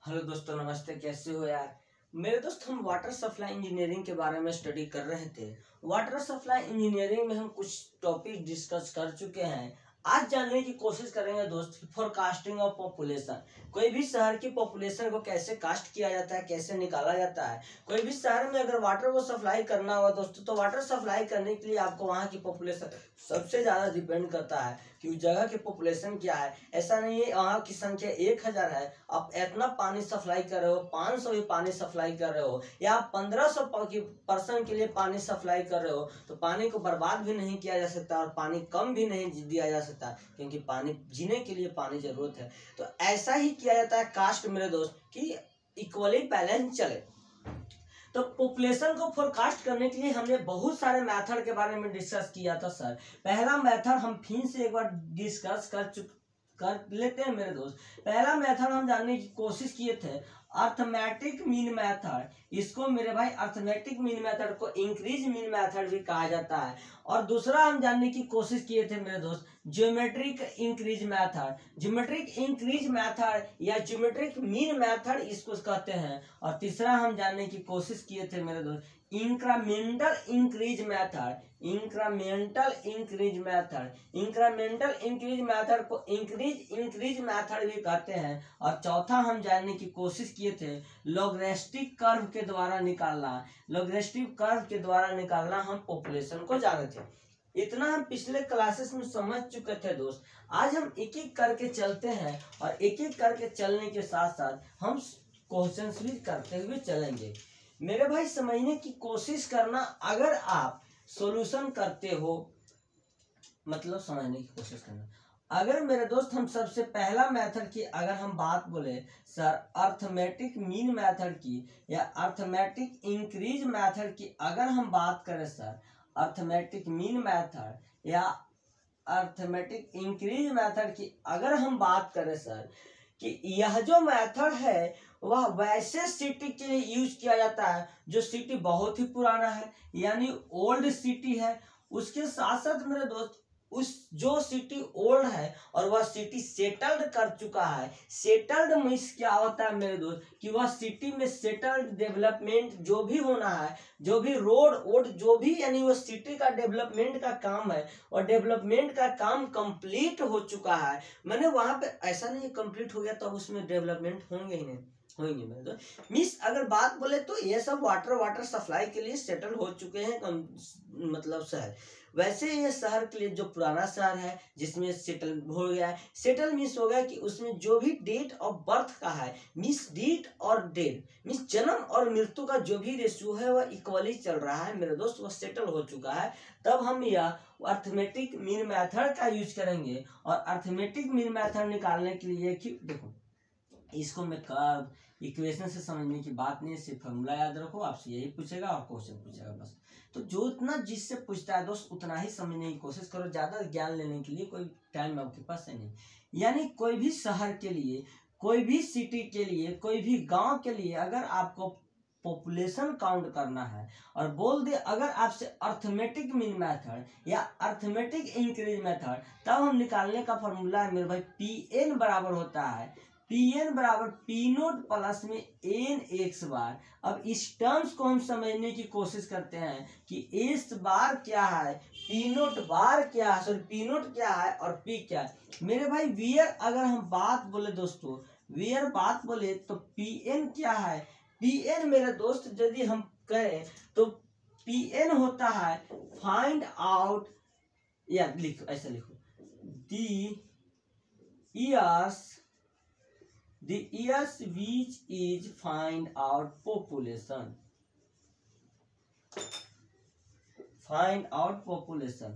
Hello दोस्तों, नमस्ते। कैसे हो यार मेरे दोस्त। हम वाटर सप्लाई इंजीनियरिंग के बारे में स्टडी कर रहे थे। वाटर सप्लाई इंजीनियरिंग में हम कुछ टॉपिक डिस्कस कर चुके हैं। आज जानने की कोशिश करेंगे दोस्त, फोरकास्टिंग ऑफ पॉपुलेशन। कोई भी शहर की पॉपुलेशन को कैसे कास्ट किया जाता है, कैसे निकाला जाता है। कोई भी शहर में अगर वाटर को सप्लाई करना हो दोस्तों, तो वाटर सप्लाई करने के लिए आपको वहाँ की पॉपुलेशन सबसे ज़्यादा डिपेंड करता है कि उस जगह की पॉपुलेशन क्या है। ऐसा नहीं है वहाँ की संख्या 1000 है, आप इतना पानी सप्लाई कर रहे हो, 500 भी पानी सप्लाई कर रहे हो, या आप 1500 पर्सन के लिए पानी सप्लाई कर रहे हो, तो पानी को बर्बाद भी नहीं किया जा सकता और पानी कम भी नहीं दिया जा सकता, क्योंकि पानी जीने के लिए पानी जरूरत है। तो ऐसा ही किया जाता है कास्ट मेरे दोस्त, कि इक्वली बैलेंस चले। तो पॉपुलेशन को फोरकास्ट करने के लिए हमने बहुत सारे मेथड के बारे में डिस्कस किया था सर। पहला मेथड हम फिर से एक बार डिस्कस कर लेते हैं मेरे दोस्त। पहला मेथड हम जानने की कोशिश किए थे अर्थमेटिक मीन मेथड। इसको मेरे भाई अर्थमेटिक मीन मेथड को इंक्रीज मीन मेथड भी कहा जाता है। और दूसरा हम जानने की कोशिश किए थे मेरे दोस्त geometric increase method. Geometric increase method या ज्योमेट्रिक मीन मेथड इसको कहते हैं। और तीसरा हम जानने की कोशिश किए थे मेरे दोस्त incremental increase method. Incremental increase method, incremental increase method को इंक्रीज मेथड भी कहते हैं। और चौथा हम जानने की कोशिश किए थे लॉगरिथमिक कर्व के द्वारा निकालना। लॉगरिथमिक कर्व के द्वारा निकालना हम पॉपुलेशन को जाने थे। इतना हम पिछले क्लासेस में समझ चुके थे दोस्त। आज हम एक एक करके चलते हैं और एक एक करके चलने के साथ साथ हम क्वेश्चंस भी करते हुए चलेंगे। मेरे भाई समझने की कोशिश करना, अगर आप सॉल्यूशन करते हो मतलब समझने की कोशिश करना। अगर मेरे दोस्त हम सबसे पहला मेथड की अगर हम बात बोले सर अर्थमेटिक मीन मेथड की या अर्थमेटिक इंक्रीज मेथड की अगर हम बात करें सर, अर्थमेटिक मीन मेथड या अर्थमेटिक इंक्रीज मेथड की अगर हम बात करें सर, कि यह जो मेथड है वह वैसे सिटी के लिए यूज किया जाता है जो सिटी बहुत ही पुराना है, यानी ओल्ड सिटी है। उसके साथ साथ मेरे दोस्त उस जो सिटी ओल्ड है और वह सिटी सेटल्ड कर चुका है। सेटल्ड मीन्स क्या होता है मेरे दोस्त, कि वह सिटी में सेटल्ड डेवलपमेंट जो भी होना है, जो भी रोड वोड जो भी, यानी वो सिटी का डेवलपमेंट का काम है और डेवलपमेंट का काम कंप्लीट हो चुका है। मैंने वहां पे ऐसा नहीं कंप्लीट हो गया तो उसमें डेवलपमेंट होंगे ही नहीं, होंगे मेरे दोस्त। मीन्स अगर बात बोले तो ये सब वाटर सप्लाई के लिए सेटल हो चुके हैं मतलब शहर। वैसे ये शहर के लिए जो पुराना शहर है जिसमें सेटल हो गया है, सेटल मीन्स हो गया कि उसमें जो भी डेट ऑफ बर्थ का है, मीन्स डेट और डेट मीन्स जन्म और मृत्यु का जो भी रेशियो है वह इक्वली चल रहा है मेरे दोस्त, वह सेटल हो चुका है। तब हम यह अर्थमेटिक मीन मेथड का यूज करेंगे। और अर्थमेटिक मीन मेथड निकालने के लिए कि देखो, इसको मैं कर्व इक्वेशन से समझने की बात नहीं है, सिर्फ फॉर्मूला याद रखो। आपसे यही पूछेगा और क्वेश्चन पूछेगा बस। तो जो इतना जिससे पूछता है दोस्त उतना ही समझने की कोशिश करो, ज्यादा ज्ञान लेने के लिए कोई टाइम आपके पास है नहीं। यानी कोई भी शहर के लिए, कोई भी सिटी के लिए, कोई भी गांव के लिए अगर आपको पॉपुलेशन काउंट करना है और बोल दे अगर आपसे अर्थमेटिक मीन मेथड या अर्थमेटिक इंक्रीज मेथड, तब हम निकालने का फॉर्मूला है मेरे भाई पी बराबर होता है Pn बराबर पी नोट प्लस में एन एक्स बार। अब इस टर्म्स को हम समझने की कोशिश करते हैं कि एस बार क्या है, पी नोट बार क्या है, सॉरी पी नोट क्या है और पी क्या है। मेरे भाई वियर अगर हम बात बोले दोस्तों, वियर बात बोले तो Pn क्या है। Pn मेरे दोस्त यदि हम कहें तो Pn होता है फाइंड आउट, या लिखो ऐसा लिखो दी years which is find out population, find out population।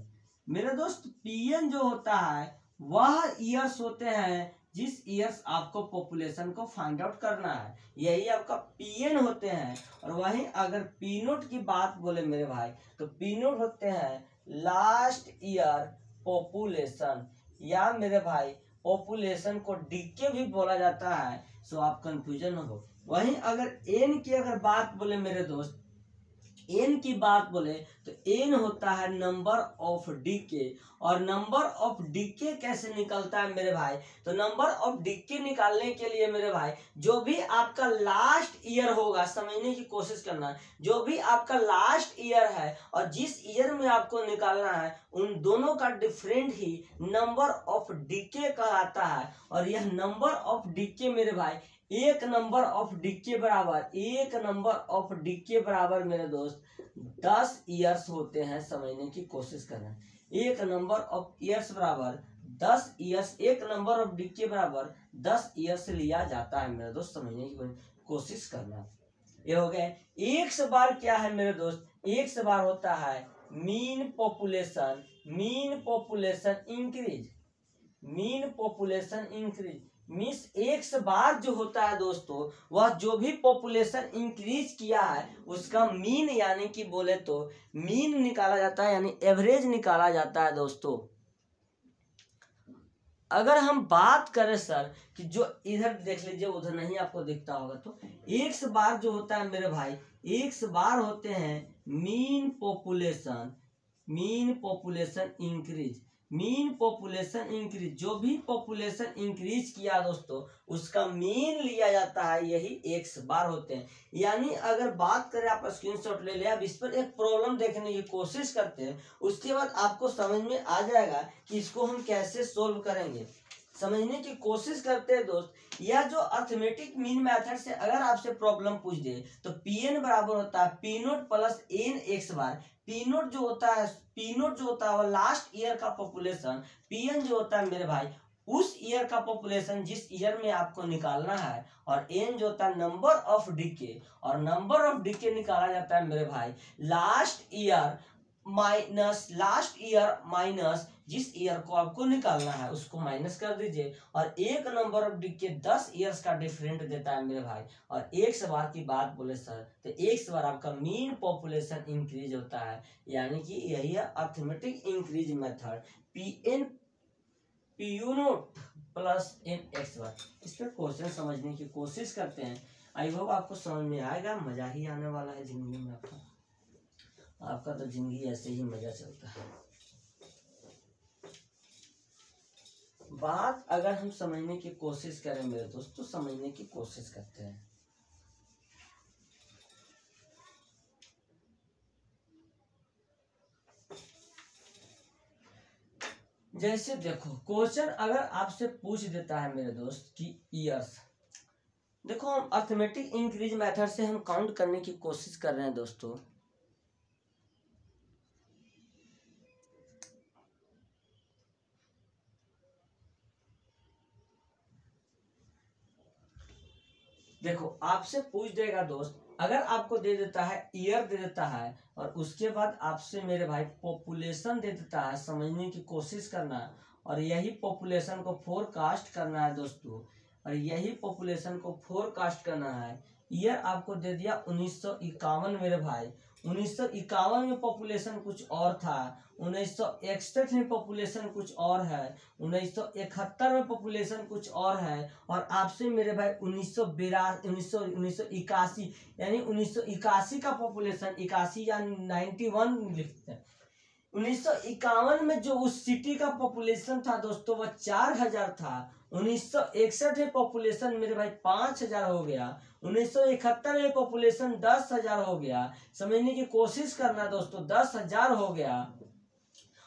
मेरे दोस्त Pn जो होता है वह ईयर्स होते हैं जिस ईयर्स आपको पॉपुलेशन को फाइंड आउट करना है, यही आपका Pn होते हैं। और वहीं अगर पी नोट की बात बोले मेरे भाई तो पी नोट होते हैं लास्ट ईयर पॉपुलेशन, या मेरे भाई पॉपुलेशन को डीके भी बोला जाता है, सो आप कंफ्यूजन हो। वहीं अगर एन की अगर बात बोले मेरे दोस्त एन की बात बोले तो एन होता है नंबर ऑफ डीके। और नंबर ऑफ डीके कैसे निकलता है मेरे भाई, तो नंबर ऑफ डीके निकालने के लिए मेरे भाई जो भी आपका लास्ट ईयर होगा, समझने की कोशिश करना, जो भी आपका लास्ट ईयर है और जिस ईयर में आपको निकालना है उन दोनों का डिफरेंट ही नंबर ऑफ डीके कहलाता है। और यह नंबर ऑफ डीके मेरे भाई एक नंबर ऑफ डीके बराबर मेरे दोस्त 10 ईयर्स होते हैं। समझने की कोशिश करना, एक नंबर ऑफ ईयर्स बराबर 10 ईयर्स, एक नंबर ऑफ डीके बराबर 10 ईयर्स लिया जाता है मेरे दोस्त। समझने की कोशिश करना। ये हो गया एक्स बार। क्या है मेरे दोस्त, एक्स बार होता है mean population increase. Means X bar जो होता है दोस्तों, वह जो भी पॉपुलेशन इंक्रीज किया है उसका मीन, यानी कि बोले तो मीन निकाला जाता है, यानी एवरेज निकाला जाता है दोस्तों। अगर हम बात करें सर कि जो इधर देख लीजिए, उधर नहीं आपको दिखता होगा, तो एक्स बार जो होता है मेरे भाई, एक्स बार होते हैं मीन पॉपुलेशन इंक्रीज। जो भी पॉपुलेशन इंक्रीज किया दोस्तों उसका मीन लिया जाता है, यही एक्स बार होते हैं। यानी अगर बात करें, आप स्क्रीनशॉट ले ले, आप इस पर एक प्रॉब्लम देखने की कोशिश करते हैं, उसके बाद आपको समझ में आ जाएगा कि इसको हम कैसे सोल्व करेंगे। समझने की कोशिश करते हैं दोस्त। यह जो अर्थमेटिक मीन मेथड से अगर आपसे प्रॉब्लम पूछ दे तो पीएन बराबर होता है P naught plus N X bar. P naught जो होता है वो लास्ट ईयर का पॉपुलेशन, पीएन जो होता है मेरे भाई उस ईयर का पॉपुलेशन जिस ईयर में आपको निकालना है, और एन जो होता है नंबर ऑफ डीके, और नंबर ऑफ डीके निकाला जाता है मेरे भाई लास्ट ईयर माइनस जिस ईयर को आपको निकालना है उसको माइनस कर दीजिए, और एक नंबर ऑफ डीके 10 ईयर्स का डिफरेंट देता है मेरे भाई। और एक्स बार की बात बोले सर तो एक्स बार आपका मीन पॉपुलेशन इंक्रीज होता है, यानी कि यही है arithmetic increase method, PU naught plus N X bar. इस पर क्वेश्चन समझने की कोशिश करते हैं। आई होप आपको समझ में आएगा, मजा ही आने वाला है जिंदगी में। आपका तो जिंदगी ऐसे ही मजा चलता है। बात अगर हम समझने की कोशिश करें मेरे दोस्त, तो समझने की कोशिश करते हैं। जैसे देखो, क्वेश्चन अगर आपसे पूछ देता है मेरे दोस्त कि ईयर्स, देखो हम अर्थमेटिक इंक्रीज मेथड से हम काउंट करने की कोशिश कर रहे हैं दोस्तों। देखो आपसे पूछ देगा दोस्त, अगर आपको दे देता है ईयर दे देता है और उसके बाद आपसे मेरे भाई पॉपुलेशन दे देता है, समझने की कोशिश करना है, और यही पॉपुलेशन को फोरकास्ट करना है दोस्तों, और यही पॉपुलेशन को फोरकास्ट करना है। ईयर आपको दे दिया 1951 मेरे भाई। 1951 में पॉपुलेशन कुछ और था, 1961 में पॉपुलेशन कुछ और है, 1971 में पॉपुलेशन कुछ और है, और आपसे मेरे भाई 1981 यानी 1981 का पॉपुलेशन 81 या 91 लिखते हैं। 1951 में जो उस सिटी का पॉपुलेशन था दोस्तों वह 4000 था। 1961 में पॉपुलेशन मेरे भाई 5000 हो गया। 1971 में पॉपुलेशन 10,000 हो गया। समझने की कोशिश करना दोस्तों, 10,000 हो गया।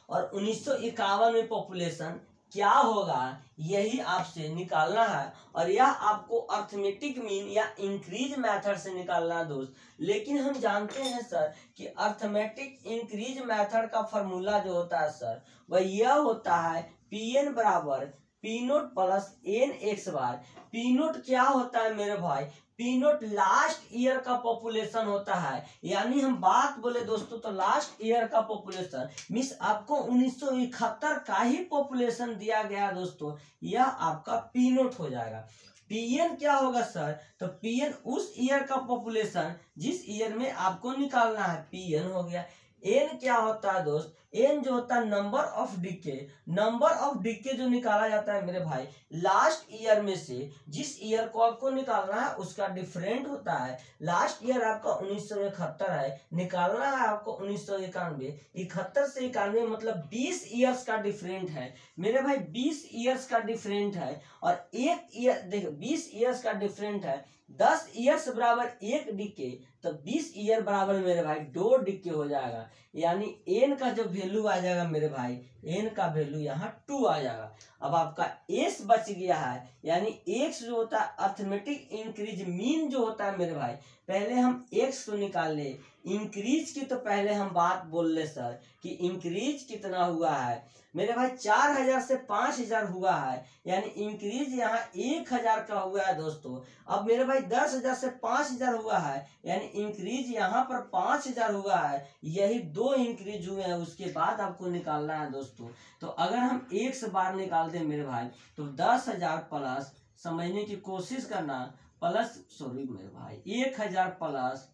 और 1951 में पॉपुलेशन क्या होगा यही आपसे निकालना है, और यह आपको अर्थमेटिक मीन या इंक्रीज मेथड से निकालना है दोस्त। लेकिन हम जानते हैं सर कि अर्थमेटिक इंक्रीज मेथड का फॉर्मूला जो होता है सर वह यह होता है पीएन बराबर P naught plus N X bar. P naught क्या होता है मेरे भाई, पी नोट लास्ट ईयर का पॉपुलेशन होता है। यानी हम बात बोले दोस्तों तो लास्ट ईयर का पॉपुलेशन मीन्स आपको 1971 का ही पॉपुलेशन दिया गया दोस्तों, यह आपका पी नोट हो जाएगा। पीएन क्या होगा सर, तो पीएन उस ईयर का पॉपुलेशन जिस ईयर में आपको निकालना है, पीएन हो गया। एन क्या होता है दोस्त, एन जो होता है number of decay, number of decay जो निकाला जाता है मेरे भाई लास्ट ईयर में से, जिस ईयर को आपको निकालना है उसका डिफरेंट होता है। लास्ट ईयर आपका 1971 है, निकालना है आपको 1991, 71 से 91 मतलब 20 ईयर्स का डिफरेंट है मेरे भाई, 20 ईयर्स का डिफरेंट है। और एक ईयर देखो 20 ईयर्स का डिफरेंट है, 10 ईयर्स बराबर 1 डिके, तो 20 ईयर बराबर मेरे भाई 2 डिके हो जाएगा। यानी एन का जो वैल्यू आ जाएगा मेरे भाई, एन का वैल्यू यहाँ 2 आ जाएगा। अब आपका एस बच गया है, यानी एक्स जो होता है अर्थमेटिक इंक्रीज मीन जो होता है मेरे भाई, पहले हम एक्स को निकाल ले, इंक्रीज की तो पहले हम बात बोल ले सर कि इंक्रीज कितना हुआ है मेरे भाई, 4000 से 5000 हुआ है, यानी इंक्रीज यहाँ 1000 का हुआ है दोस्तों। अब मेरे भाई 10,000 से 5,000 हुआ है, यानी इंक्रीज यहाँ पर 5,000 हुआ है, यही 2 इंक्रीज हुए हैं, उसके बाद आपको निकालना है दोस्तों। तो अगर हम 1 बार निकाल दें मेरे भाई तो 10,000 प्लस, समझने की कोशिश करना, प्लस सॉरी मेरे भाई 1,000 प्लस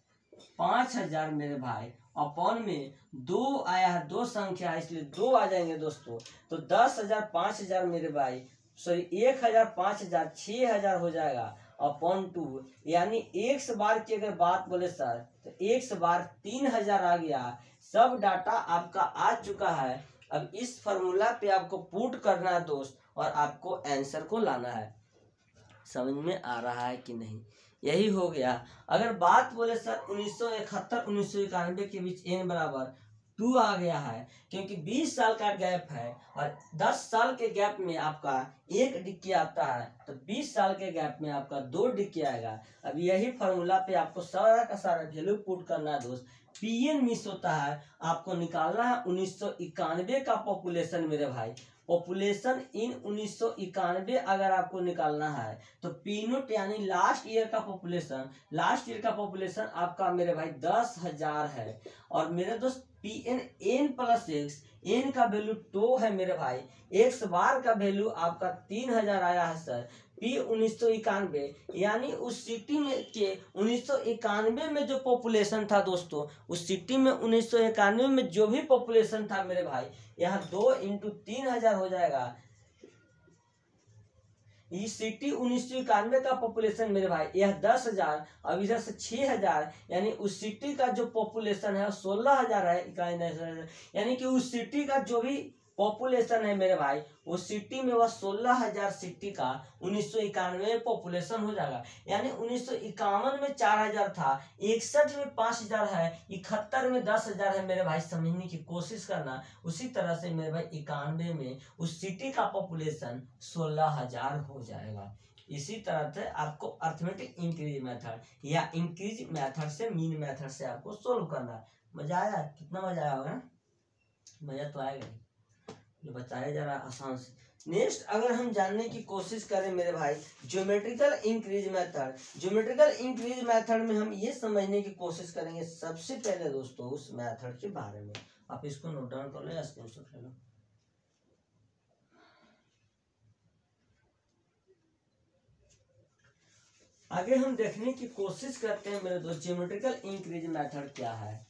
5,000 मेरे भाई अपॉन में 2 आया है, 2 संख्या है इसलिए 2 आ जाएंगे दोस्तों। तो 10,000 5,000 मेरे भाई सॉरी 1,000 5,000 6,000 हो जाएगा अपॉन 2, यानी 1 बार की अगर बात बोले सर तो 1 बार 3,000 आ गया। सब डाटा आपका आ चुका है। अब इस फॉर्मूला पे आपको पुट करना है दोस्त और आपको आंसर को लाना है। समझ में आ रहा है कि नहीं, यही हो गया। अगर बात बोले सर 1971 1991 के बीच एन बराबर 2 आ गया है, क्योंकि 20 साल का गैप है और 10 साल के गैप में आपका 1 डिक्की आता है, तो 20 साल के गैप में आपका 2 डिक्की आएगा। अब यही फार्मूला पे आपको सारा का सारा वैल्यू पुट करना है दोस्त। पीएन मिस होता है, आपको निकालना है 1991 का पॉपुलेशन मेरे भाई, पॉपुलेशन इन 1991 अगर आपको निकालना है तो पीनोट यानी लास्ट ईयर का पॉपुलेशन, लास्ट ईयर का पॉपुलेशन आपका मेरे भाई 10,000 है। और मेरे दोस्त P N N plus X, N का वैल्यू 2 है मेरे भाई, एक्स बार का वैल्यू आपका 3,000 आया है सर। पी 1991 यानी उस सिटी में के 1991 में जो पॉपुलेशन था दोस्तों, उस सिटी में 1991 में जो भी पॉपुलेशन था मेरे भाई, यहाँ 2 इंटू 3,000 हो जाएगा। ये सिटी 1991 का पॉपुलेशन मेरे भाई यह 10,000, अब इधर से 6,000, यानी उस सिटी का जो पॉपुलेशन है 16,000 है, यानी कि उस सिटी का जो भी पॉपुलेशन है मेरे भाई, उस सिटी में वह 16,000 सिटी का 1991 में पॉपुलेशन हो जाएगा। यानी 1951 में 4,000 था, 61 में 5,000 है, 71 में 10,000 है मेरे भाई, समझने की कोशिश करना। उसी तरह से मेरे भाई 91 में उस सिटी का पॉपुलेशन 16,000 हो जाएगा। इसी तरह से आपको अर्थमेटिक इंक्रीज मेथड या इंक्रीज मेथड से मीन मेथड से आपको सोल्व करना। मजा आया? कितना मजा आया होगा? मजा तो आएगा, जो बताया जा रहा है आसान से। नेक्स्ट अगर हम जानने की कोशिश करें मेरे भाई geometrical increase method, geometrical increase method में हम ये समझने की कोशिश करेंगे सबसे पहले दोस्तों उस मेथड के बारे में। आप इसको नोट डाउन कर लो या स्क्रीनशॉट ले लो। आगे हम देखने की कोशिश करते हैं मेरे दोस्त ज्योमेट्रिकल इंक्रीज मेथड क्या है।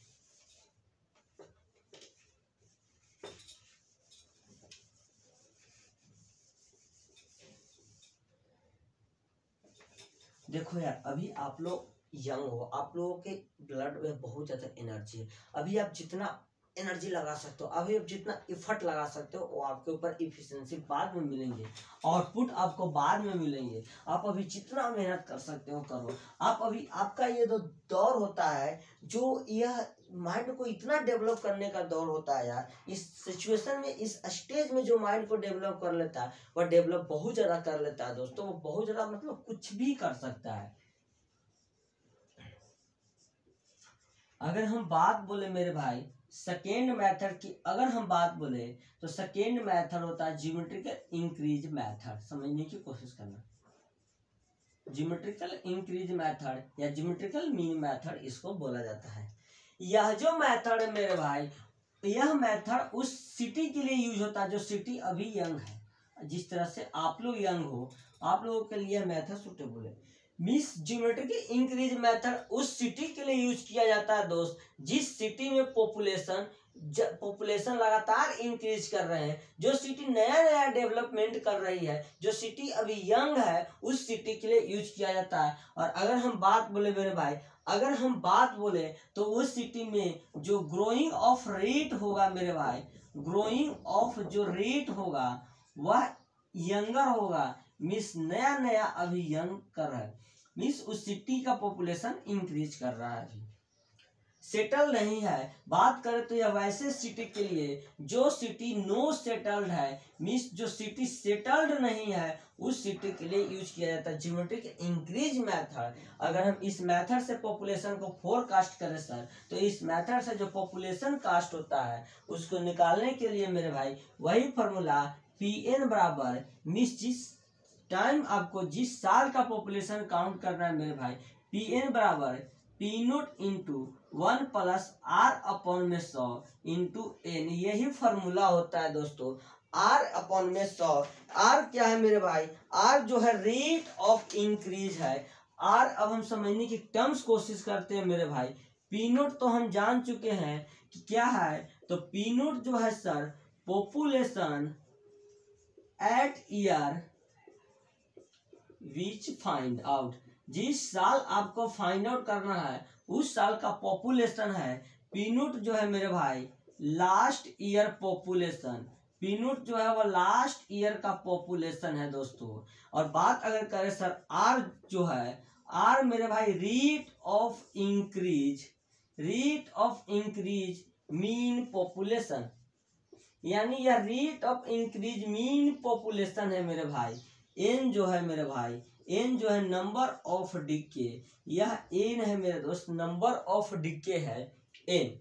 देखो यार, अभी आप लोग यंग हो, आप लोगों के ब्लड में बहुत ज्यादा एनर्जी है। अभी आप जितना एनर्जी लगा सकते हो, अभी आप जितना इफर्ट लगा सकते हो, वो आपके ऊपर इफिशिएंसी बाद में मिलेंगे, आउटपुट आपको बाद में मिलेंगे। आप अभी जितना मेहनत कर सकते हो करो। आप अभी आपका ये जो दौर होता है, जो यह माइंड को इतना डेवलप करने का दौर होता है यार, इस सिचुएशन में, इस स्टेज में जो माइंड को डेवलप कर लेता है वह डेवलप बहुत ज्यादा कर लेता है दोस्तों। वो बहुत ज्यादा मतलब कुछ भी कर सकता है। अगर हम बात बोले मेरे भाई सेकेंड मेथड की, अगर हम बात बोले तो सेकेंड मेथड होता है ज्योमेट्रिकल इंक्रीज मेथड। समझने की कोशिश करना, ज्योमेट्रिकल इंक्रीज मेथड या ज्योमेट्रिकल मीन मेथड इसको बोला जाता है। यह जो मेथड है मेरे भाई, यह मेथड उस सिटी के लिए यूज होता है जो सिटी अभी यंग है। जिस तरह से आप लोग यंग हो, आप लोगों के लिए मेथड सूटेबल है। मींस ज्योमेट्रिक इंक्रीज मेथड उस सिटी के लिए यूज किया जाता है दोस्त जिस सिटी में पॉपुलेशन लगातार इंक्रीज कर रहे हैं, जो सिटी नया नया डेवलपमेंट कर रही है, जो सिटी अभी यंग है, उस सिटी के लिए यूज किया जाता है। और अगर हम बात बोले मेरे भाई, अगर हम बात बोले तो उस सिटी में जो ग्रोइंग ऑफ रेट होगा मेरे भाई, ग्रोइंग ऑफ जो रेट होगा वह यंगर होगा, मीन्स नया नया अभी यंग कर रहा है, मीन्स उस सिटी का पॉपुलेशन इंक्रीज कर रहा है, अभी सेटल नहीं है। बात करें तो यह वैसे सिटी के लिए जो सिटी नो सेटल्ड है, मीन्स जो सिटी सेटल्ड नहीं है, उस सिटी के लिए यूज किया जाता है ज्योमेट्रिक इंक्रीज मेथड। अगर हम इस मेथड से पॉपुलेशन को फोरकास्ट करें सर, तो इस मेथड से जो पॉपुलेशन कास्ट होता है उसको निकालने के लिए मेरे भाई वही फॉर्मूला Pn बराबर, मीन्स जिस टाइम आपको जिस साल का पॉपुलेशन काउंट करना है मेरे भाई, Pn बराबर P note into 1 plus R upon में 100 इंटू N, यही फॉर्मूला होता है दोस्तों। R अपॉन में 100, R क्या है मेरे भाई, R जो है रेट ऑफ इंक्रीज है। R अब हम समझने की टर्म्स कोशिश करते हैं मेरे भाई। P नोट तो हम जान चुके हैं कि क्या है, तो P नोट जो है sir population at year which find out, जिस साल आपको फाइंड आउट करना है उस साल का पॉपुलेशन है। पी नोट जो है मेरे भाई last year population, P naught जो है वो लास्ट ईयर का पॉपुलेशन है दोस्तों। और बात अगर करें सर आर जो है, आर मेरे भाई rate of increase, rate of increase mean population, यानी यह rate of increase mean population है मेरे भाई। एन जो है मेरे भाई, एन जो है नंबर ऑफ डिके, यह एन है मेरे दोस्त, नंबर ऑफ डिके है एन।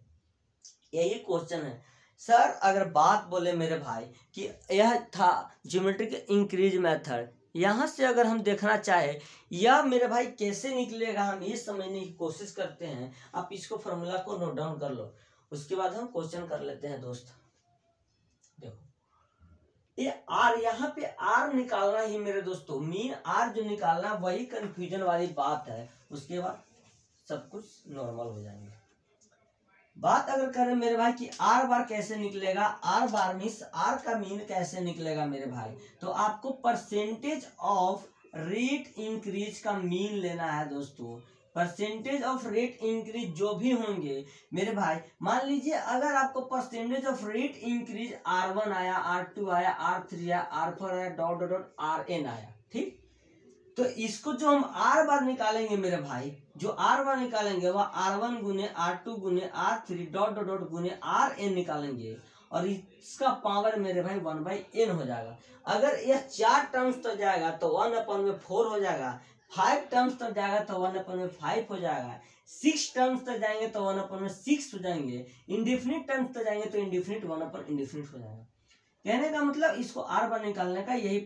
यही क्वेश्चन है सर। अगर बात बोले मेरे भाई कि यह था ज्योमेट्रिक इंक्रीज मेथड, यहाँ से अगर हम देखना चाहे यह मेरे भाई कैसे निकलेगा, हम ये समझने की कोशिश करते हैं। आप इसको फॉर्मूला को नोट डाउन कर लो, उसके बाद हम क्वेश्चन कर लेते हैं दोस्त। देखो ये आर, यहाँ पे आर निकालना ही मेरे दोस्तों, मीन आर जो निकालना वही कंफ्यूजन वाली बात है, उसके बाद सब कुछ नॉर्मल हो जाएंगे। बात अगर करें मेरे भाई कि आर बार कैसे निकलेगा, आर बार मीन्स आर का मीन कैसे निकलेगा मेरे भाई, तो आपको परसेंटेज ऑफ रेट इंक्रीज का मीन लेना है दोस्तों। परसेंटेज ऑफ रेट इंक्रीज जो भी होंगे मेरे भाई, मान लीजिए अगर आपको percentage of rate increase R1 आया, R2 आया, R3 आया, R4 आया, डॉट डॉट डॉट Rn आया, ठीक, तो इसको जो हम R बार निकालेंगे मेरे भाई, जो R बार निकालेंगे वह R1 गुने R2 गुने R3 डॉट डॉट डॉट गुने Rn निकालेंगे, और इसका पावर मेरे भाई 1/n हो जाएगा। अगर यह 4 टर्म्स तक जाएगा तो 1/4 हो जाएगा, 5 टर्म्स तक जाएगा तो 1/5 हो जाएगा, 6 टर्म्स तक जाएंगे तो 1/6 हो जाएंगे, इंडिफिनिट टर्म्स तक जाएंगे तो इंडिफिनिट 1/इंडिफिनिट हो जाएगा। कहने का मतलब इसको R बार निकालने का यही